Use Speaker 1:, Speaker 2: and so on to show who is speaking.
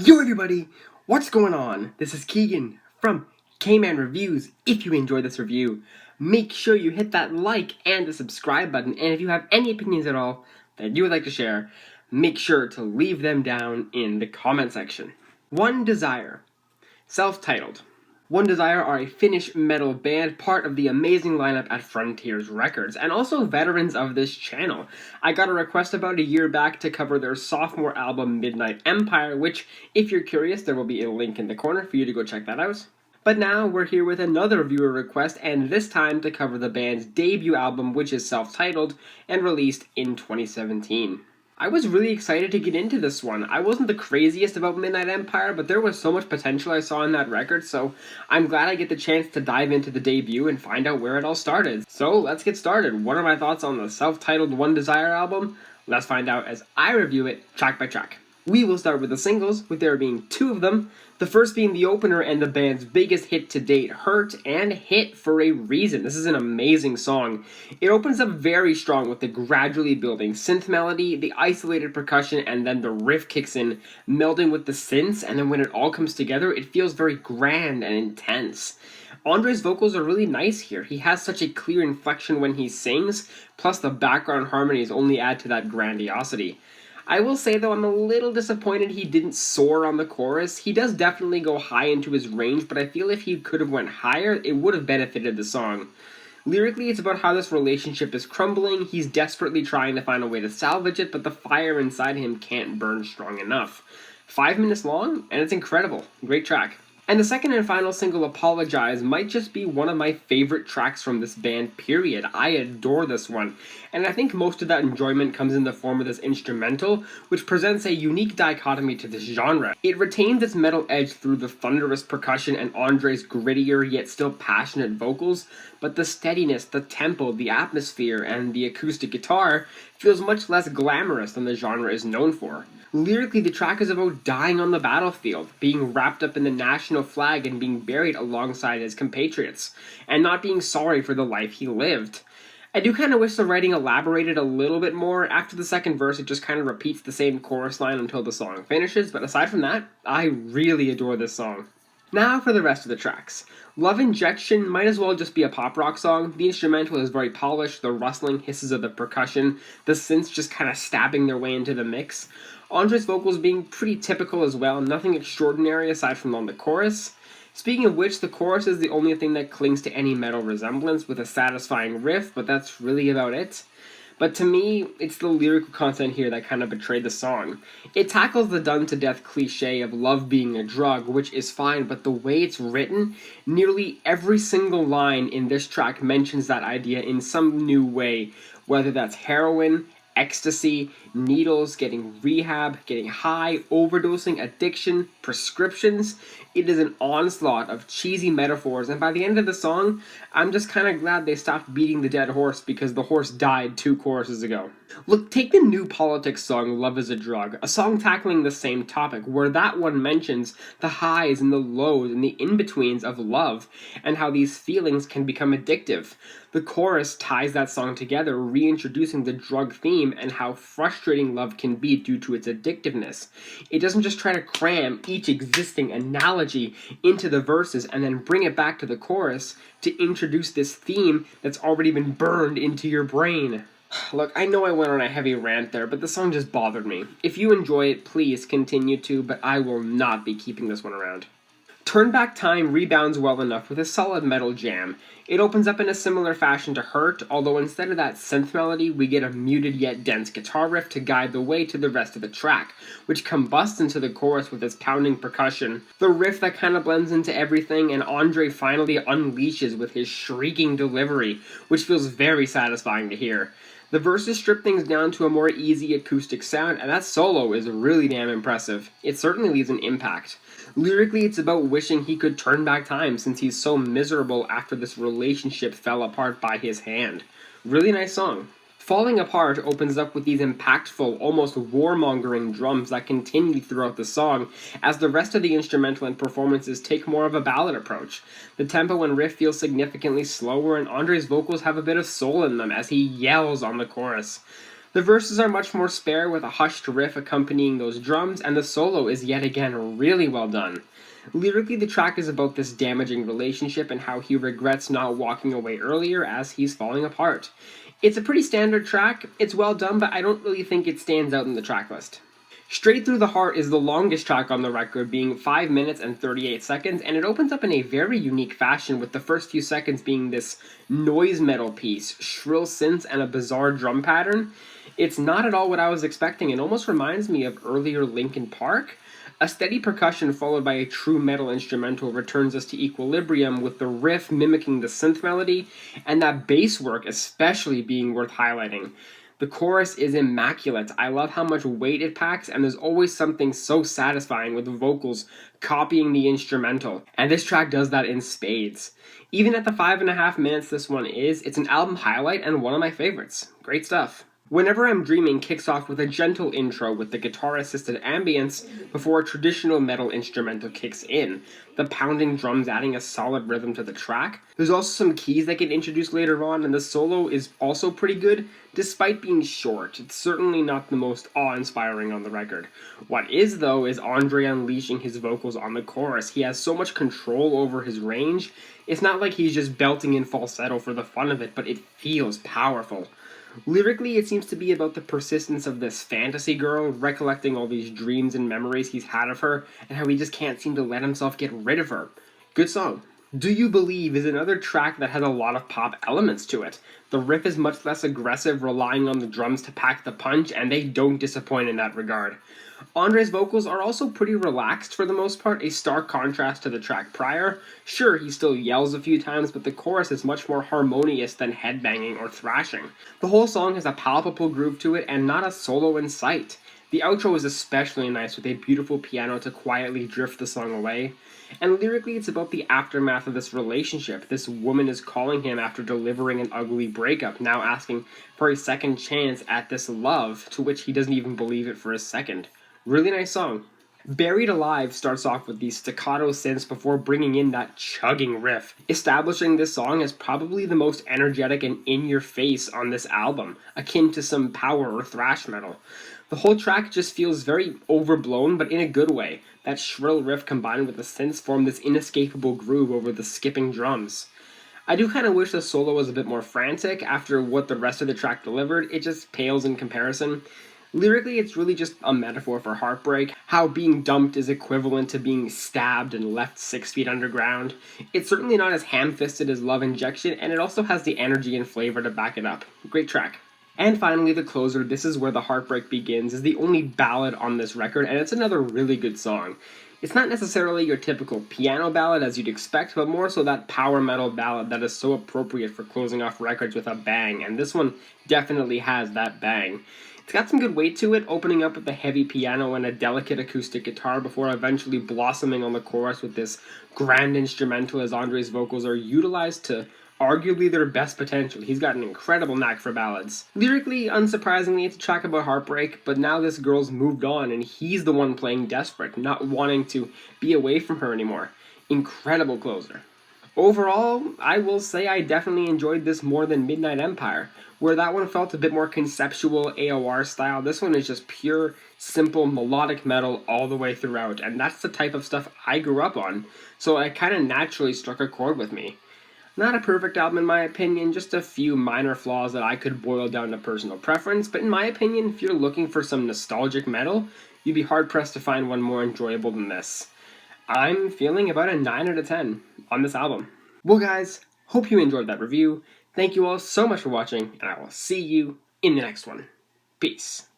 Speaker 1: Yo everybody, what's going on? This is Keegan from Kman Reviews. If you enjoyed this review, make sure you hit that like and the subscribe button. And if you have any opinions at all that you would like to share, make sure to leave them down in the comment section. One Desire, self-titled. One Desire are a Finnish metal band, part of the amazing lineup at Frontiers Records, and also veterans of this channel. I got a request about a year back to cover their sophomore album, Midnight Empire, which, if you're curious, there will be a link in the corner for you to go check that out. But now we're here with another viewer request, and this time to cover the band's debut album, which is self-titled and released in 2017. I was really excited to get into this one. I wasn't the craziest about Midnight Empire, but there was so much potential I saw in that record, so I'm glad I get the chance to dive into the debut and find out where it all started. So let's get started. What are my thoughts on the self-titled One Desire album? Let's find out as I review it track by track. We will start with the singles, with there being two of them. The first being the opener and the band's biggest hit to date, Hurt, and Hit for a Reason. This is an amazing song. It opens up very strong with the gradually building synth melody, the isolated percussion, and then the riff kicks in, melding with the synths, and then when it all comes together, it feels very grand and intense. Andre's vocals are really nice here. He has such a clear inflection when he sings, plus the background harmonies only add to that grandiosity. I will say though, I'm a little disappointed he didn't soar on the chorus. He does definitely go high into his range, but I feel if he could have went higher, it would have benefited the song. Lyrically, it's about how this relationship is crumbling. He's desperately trying to find a way to salvage it, but the fire inside him can't burn strong enough. 5 minutes long, and it's incredible. Great track. And the second and final single, Apologize, might just be one of my favorite tracks from this band, period. I adore this one. And I think most of that enjoyment comes in the form of this instrumental, which presents a unique dichotomy to this genre. It retains its metal edge through the thunderous percussion and Andre's grittier yet still passionate vocals, but the steadiness, the tempo, the atmosphere, and the acoustic guitar feels much less glamorous than the genre is known for. Lyrically, the track is about dying on the battlefield, being wrapped up in the national flag and being buried alongside his compatriots, and not being sorry for the life he lived. I do kind of wish the writing elaborated a little bit more. After the second verse, it just kind of repeats the same chorus line until the song finishes, but aside from that, I really adore this song. Now for the rest of the tracks. Love Injection might as well just be a pop rock song. The instrumental is very polished, the rustling hisses of the percussion, the synths just kind of stabbing their way into the mix. Andre's vocals being pretty typical as well, nothing extraordinary aside from on the chorus. Speaking of which, the chorus is the only thing that clings to any metal resemblance with a satisfying riff, but that's really about it. But to me, it's the lyrical content here that kind of betrayed the song. It tackles the done-to-death cliche of love being a drug, which is fine, but the way it's written, nearly every single line in this track mentions that idea in some new way, whether that's heroin, ecstasy, needles, getting rehab, getting high, overdosing, addiction, prescriptions. It is an onslaught of cheesy metaphors, and by the end of the song, I'm just kind of glad they stopped beating the dead horse because the horse died 2 choruses ago. Look, take the New Politics song Love is a Drug, a song tackling the same topic, where that one mentions the highs and the lows and the in-betweens of love, and how these feelings can become addictive. The chorus ties that song together, reintroducing the drug theme and how frustrating love can be due to its addictiveness. It doesn't just try to cram each existing analogy into the verses and then bring it back to the chorus to introduce this theme that's already been burned into your brain. Look, I know I went on a heavy rant there, but the song just bothered me. If you enjoy it, please continue to, but I will not be keeping this one around. Turn Back Time rebounds well enough with a solid metal jam. It opens up in a similar fashion to Hurt, although instead of that synth melody, we get a muted yet dense guitar riff to guide the way to the rest of the track, which combusts into the chorus with its pounding percussion. The riff that kind of blends into everything, and Andre finally unleashes with his shrieking delivery, which feels very satisfying to hear. The verses strip things down to a more easy acoustic sound, and that solo is really damn impressive. It certainly leaves an impact. Lyrically, it's about wishing he could turn back time since he's so miserable after this relationship fell apart by his hand. Really nice song. Falling Apart opens up with these impactful, almost warmongering drums that continue throughout the song, as the rest of the instrumental and performances take more of a ballad approach. The tempo and riff feel significantly slower, and Andre's vocals have a bit of soul in them as he yells on the chorus. The verses are much more spare with a hushed riff accompanying those drums, and the solo is yet again really well done. Lyrically, the track is about this damaging relationship and how he regrets not walking away earlier as he's falling apart. It's a pretty standard track, it's well done, but I don't really think it stands out in the track list. Straight Through the Heart is the longest track on the record, being 5 minutes and 38 seconds, and it opens up in a very unique fashion, with the first few seconds being this noise metal piece, shrill synths, and a bizarre drum pattern. It's not at all what I was expecting, and almost reminds me of earlier Linkin Park. A steady percussion followed by a true metal instrumental returns us to equilibrium, with the riff mimicking the synth melody, and that bass work especially being worth highlighting. The chorus is immaculate. I love how much weight it packs, and there's always something so satisfying with the vocals copying the instrumental, and this track does that in spades. Even at the 5.5 minutes this one is, it's an album highlight and one of my favorites. Great stuff. Whenever I'm Dreaming kicks off with a gentle intro with the guitar-assisted ambience before a traditional metal instrumental kicks in, the pounding drums adding a solid rhythm to the track. There's also some keys that get introduced later on, and the solo is also pretty good, despite being short. It's certainly not the most awe-inspiring on the record. What is, though, is Andre unleashing his vocals on the chorus. He has so much control over his range. It's not like he's just belting in falsetto for the fun of it, but it feels powerful. Lyrically, it seems to be about the persistence of this fantasy girl, recollecting all these dreams and memories he's had of her, and how he just can't seem to let himself get rid of her. Good song. Do You Believe is another track that has a lot of pop elements to it. The riff is much less aggressive, relying on the drums to pack the punch, and they don't disappoint in that regard. Andre's vocals are also pretty relaxed for the most part, a stark contrast to the track prior. Sure, he still yells a few times, but the chorus is much more harmonious than headbanging or thrashing. The whole song has a palpable groove to it and not a solo in sight. The outro is especially nice, with a beautiful piano to quietly drift the song away. And lyrically, it's about the aftermath of this relationship. This woman is calling him after delivering an ugly breakup, now asking for a second chance at this love, to which he doesn't even believe it for a second. Really nice song. Buried Alive starts off with these staccato synths before bringing in that chugging riff, establishing this song as probably the most energetic and in-your-face on this album, akin to some power or thrash metal. The whole track just feels very overblown, but in a good way. That shrill riff combined with the synths form this inescapable groove over the skipping drums. I do kind of wish the solo was a bit more frantic. After what the rest of the track delivered, it just pales in comparison. Lyrically, it's really just a metaphor for heartbreak, how being dumped is equivalent to being stabbed and left 6 feet underground. It's certainly not as ham-fisted as Love Injection, and it also has the energy and flavor to back it up. Great track. And finally, the closer, This Is Where the Heartbreak Begins, is the only ballad on this record, and it's another really good song. It's not necessarily your typical piano ballad as you'd expect, but more so that power metal ballad that is so appropriate for closing off records with a bang, and this one definitely has that bang. It's got some good weight to it, opening up with a heavy piano and a delicate acoustic guitar before eventually blossoming on the chorus with this grand instrumental as Andre's vocals are utilized to arguably their best potential. He's got an incredible knack for ballads. Lyrically, unsurprisingly, it's a track about heartbreak, but now this girl's moved on and he's the one playing desperate, not wanting to be away from her anymore. Incredible closer. Overall, I will say I definitely enjoyed this more than Midnight Empire. Where that one felt a bit more conceptual AOR style, this one is just pure, simple, melodic metal all the way throughout, and that's the type of stuff I grew up on, so it kind of naturally struck a chord with me. Not a perfect album in my opinion, just a few minor flaws that I could boil down to personal preference, but in my opinion, if you're looking for some nostalgic metal, you'd be hard-pressed to find one more enjoyable than this. I'm feeling about a 9 out of 10 on this album. Well guys, hope you enjoyed that review. Thank you all so much for watching, and I will see you in the next one. Peace.